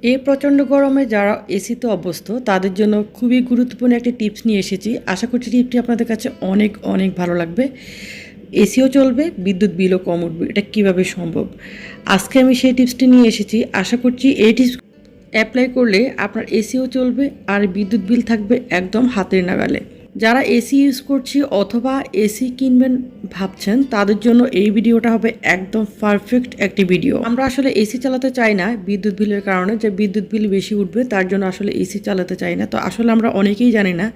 এই প্রচণ্ড গরমে যারা এসিতে অভ্যস্ত তাদের জন্য খুবই গুরুত্বপূর্ণ একটি টিপস নিয়ে এসেছি। আশা করছি টিপসটি আপনাদের কাছে অনেক অনেক ভালো লাগবে। এসিও চলবে, বিদ্যুৎ বিলও কম উঠবে। এটা কীভাবে সম্ভব? আজকে আমি সেই টিপসটি নিয়ে এসেছি। আশা করছি এই টিপস অ্যাপ্লাই করলে আপনার এসিও চলবে আর বিদ্যুৎ বিল থাকবে একদম হাতের নাগালে। যারা এসি ইউজ করছি অথবা এসি কিনবেন ভাবছেন তাদের জন্য এই ভিডিওটা হবে একদম পারফেক্ট একটি ভিডিও। আমরা আসলে এসি চালাতে চাই না বিদ্যুৎ বিলের কারণে, যে বিদ্যুৎ বিল বেশি উঠবে তার জন্য আসলে এসি চালাতে চাই না। তো আসলে আমরা অনেকেই জানি না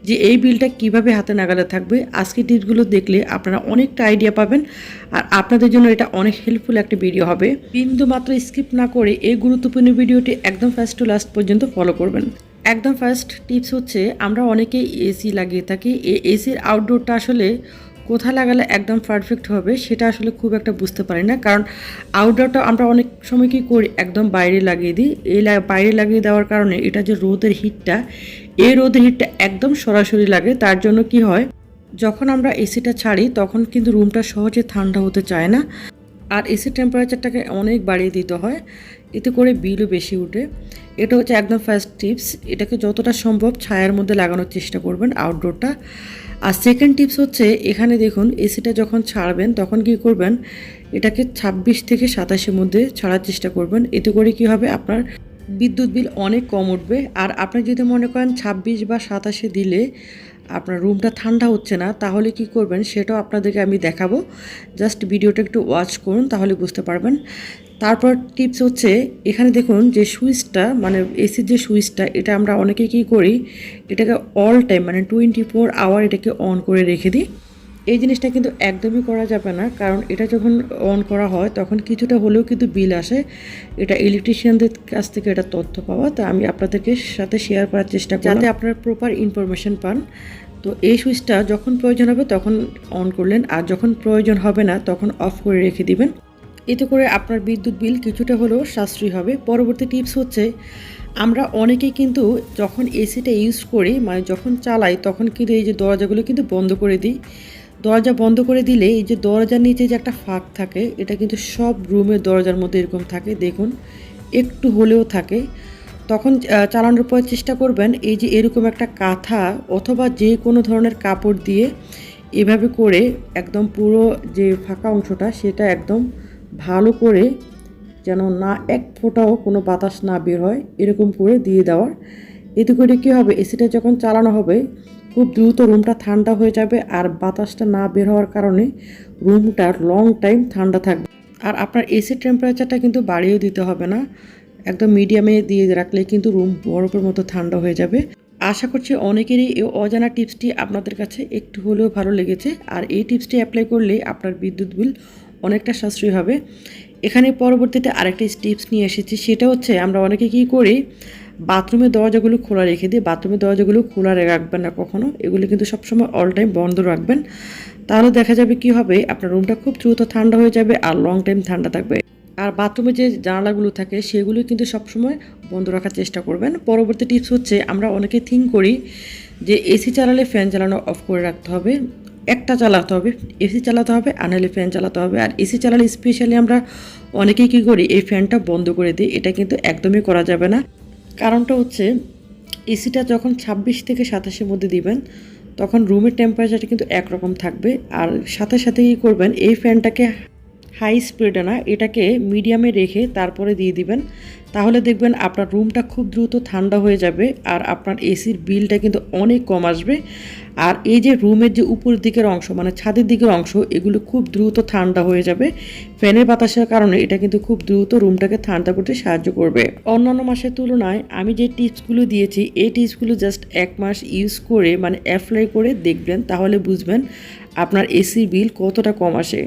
যে এই বিলটা কিভাবে হাতে নাগালে থাকবে। আজকে টিপসগুলো দেখলে আপনারা অনেকটা আইডিয়া পাবেন আর আপনাদের জন্য এটা অনেক হেল্পফুল একটা ভিডিও হবে। বিন্দু মাত্র স্কিপ না করে এই গুরুত্বপূর্ণ ভিডিওটি একদম ফার্স্ট টু লাস্ট পর্যন্ত ফলো করবেন। একদম ফার্স্ট টিপস হচ্ছে, আমরা অনেকেই এসি লাগিয়ে থাকি। এই এসির আউটডোরটা আসলে কোথায় লাগালে একদম পারফেক্ট হবে সেটা আসলে খুব একটা বুঝতে পারি না। কারণ আউটডোরটা আমরা অনেক সময় কী করি, একদম বাইরে লাগিয়ে দিই। এই বাইরে লাগিয়ে দেওয়ার কারণে এটা যে রোদের হিটটা, এই রোদের হিটটা একদম সরাসরি লাগে। তার জন্য কি হয়, যখন আমরা এসিটা ছাড়ি তখন কিন্তু রুমটা সহজে ঠান্ডা হতে চায় না আর এসির টেম্পারেচারটাকে অনেক বাড়িয়ে দিতে হয়, এতে করে বিলও বেশি উঠে। এটা হচ্ছে একদম ফার্স্ট টিপস। এটাকে যতটা সম্ভব ছায়ার মধ্যে লাগানোর চেষ্টা করবেন আউটডোরটা। আর সেকেন্ড টিপস হচ্ছে, এখানে দেখুন এসিটা যখন ছাড়বেন তখন কি করবেন, এটাকে 26 থেকে 27-এর মধ্যে ছাড়ার চেষ্টা করবেন। এতে করে কি হবে, আপনার বিদ্যুৎ বিল অনেক কম উঠবে। আর আপনি যদি মনে করেন 26 বা 27-এ দিলে আপনার রুমটা ঠান্ডা হচ্ছে না, তাহলে কি করবেন সেটাও আপনাদেরকে আমি দেখাবো। জাস্ট ভিডিওটা একটু ওয়াচ করুন, তাহলে বুঝতে পারবেন। তারপর টিপস হচ্ছে, এখানে দেখুন যে সুইচটা, মানে এসির যে সুইচটা, এটা আমরা অনেকে কী করি, এটাকে অল টাইম মানে 24 আওয়ার এটাকে অন করে রেখে দিই। এই জিনিসটা কিন্তু একদমই করা যাবে না, কারণ এটা যখন অন করা হয় তখন কিছুটা হলেও কিন্তু বিল আসে। এটা ইলেকট্রিশিয়ানদের কাছ থেকে এটা তথ্য পাওয়া, তা আমি আপনাদেরকে সাথে শেয়ার করার চেষ্টা করি যাতে আপনারা প্রপার ইনফরমেশন পান। তো এই সুইচটা যখন প্রয়োজন হবে তখন অন করলেন, আর যখন প্রয়োজন হবে না তখন অফ করে রেখে দিবেন। এতে করে আপনার বিদ্যুৎ বিল কিছুটা হলেও সাশ্রয়ী হবে। পরবর্তী টিপস হচ্ছে, আমরা অনেকেই কিন্তু যখন এসিটা ইউজ করি, মানে যখন চালাই তখন কিন্তু এই যে দরজাগুলো কিন্তু বন্ধ করে দিই। দরজা বন্ধ করে দিলে এই যে দরজার নিচে যে একটা ফাঁক থাকে, এটা কিন্তু সব রুমের দরজার মধ্যে এরকম থাকে, দেখুন একটু হলেও থাকে। তখন চালানোর পর চেষ্টা করবেন এই যে এরকম একটা কাঁথা অথবা যে কোনো ধরনের কাপড় দিয়ে এভাবে করে একদম পুরো যে ফাঁকা অংশটা সেটা একদম ভালো করে, যেন না এক ফোঁটাও কোনো বাতাস না বের হয়, এরকম করে দিয়ে দেওয়ার। এতে করে কী হবে, এসিটা যখন চালানো হবে খুব দ্রুত রুমটা ঠান্ডা হয়ে যাবে আর বাতাসটা না বের হওয়ার কারণে রুমটা লং টাইম ঠান্ডা থাকবে। আর আপনার এসির টেম্পারেচারটা কিন্তু বাড়িয়েও দিতে হবে না, একদম মিডিয়ামে দিয়ে রাখলেই কিন্তু রুম বরফের মতো ঠান্ডা হয়ে যাবে। আশা করছি অনেকেরই এই অজানা টিপসটি আপনাদের কাছে একটু হলেও ভালো লেগেছে আর এই টিপসটি অ্যাপ্লাই করলে আপনার বিদ্যুৎ বিল অনেকটা সাশ্রয়ী হবে। এখানে পরবর্তীতে আরেকটি টিপস নিয়ে এসেছি, সেটা হচ্ছে আমরা অনেকে কী করি, বাথরুমের দরজাগুলো খোলা রেখে দিই। বাথরুমের দরজাগুলো খোলা রাখবেন না কখনো, এগুলো কিন্তু সবসময় অল টাইম বন্ধ রাখবেন। তাহলে দেখা যাবে কি হবে, আপনার রুমটা খুব দ্রুত ঠান্ডা হয়ে যাবে আর লং টাইম ঠান্ডা থাকবে। আর বাথরুমে যে জানালাগুলো থাকে সেগুলো কিন্তু সবসময় বন্ধ রাখার চেষ্টা করবেন। পরবর্তী টিপস হচ্ছে, আমরা অনেকে থিঙ্ক করি যে এসি চালালে ফ্যান চালানো অফ করে রাখতে হবে, একটা চালাতে হবে, এসি চালাতে হবে আর নাহলে ফ্যান চালাতে হবে। আর এসি চালালে স্পেশালি আমরা অনেকেই কী করি, এই ফ্যানটা বন্ধ করে দিই। এটা কিন্তু একদমই করা যাবে না। কারণটা হচ্ছে, এসিটা যখন 26 থেকে 27-এর মধ্যে দিবেন তখন রুমের টেম্পারেচারটা কিন্তু একরকম থাকবে। আর সাথে সাথে কী করবেন, এই ফ্যানটাকে হাই স্পিডে না, এটাকে মিডিয়ামে রেখে তারপরে দিয়ে দিবেন। তাহলে দেখবেন আপনার রুমটা খুব দ্রুত ঠান্ডা হয়ে যাবে আর আপনার এসির বিলটা কিন্তু অনেক কম আসবে। আর এই যে রুমের যে উপরের দিকের অংশ, মানে ছাদের দিকের অংশ, এগুলো খুব দ্রুত ঠান্ডা হয়ে যাবে ফ্যানের বাতাসের কারণে। এটা কিন্তু খুব দ্রুত রুমটাকে ঠান্ডা করতে সাহায্য করবে। অন্যান্য মাসের তুলনায় আমি যে টিপসগুলো দিয়েছি, এই টিপসগুলো জাস্ট 1 মাস ইউজ করে মানে অ্যাপ্লাই করে দেখবেন, তাহলে বুঝবেন আপনার এসির বিল কতটা কম আসে।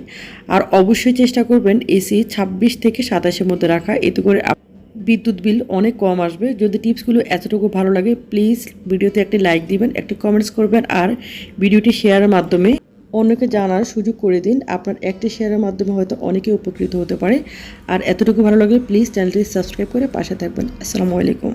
আর অবশ্যই চেষ্টা করবেন এসি 26 থেকে 27-এর মধ্যে রাখা, এতে করে বিদ্যুৎ বিল অনেক কম আসবে। যদি টিপসগুলো এতটুকু ভালো লাগে প্লিজ ভিডিওতে একটি লাইক দিবেন, একটি কমেন্টস করবেন আর ভিডিওটি শেয়ারের মাধ্যমে অন্যকে জানার সুযোগ করে দিন। আপনার একটি শেয়ারের মাধ্যমে হয়তো অনেকে উপকৃত হতে পারে। আর এতটুকু ভালো লাগলে প্লিজ চ্যানেলটি সাবস্ক্রাইব করে পাশে থাকবেন। আসসালামু আলাইকুম।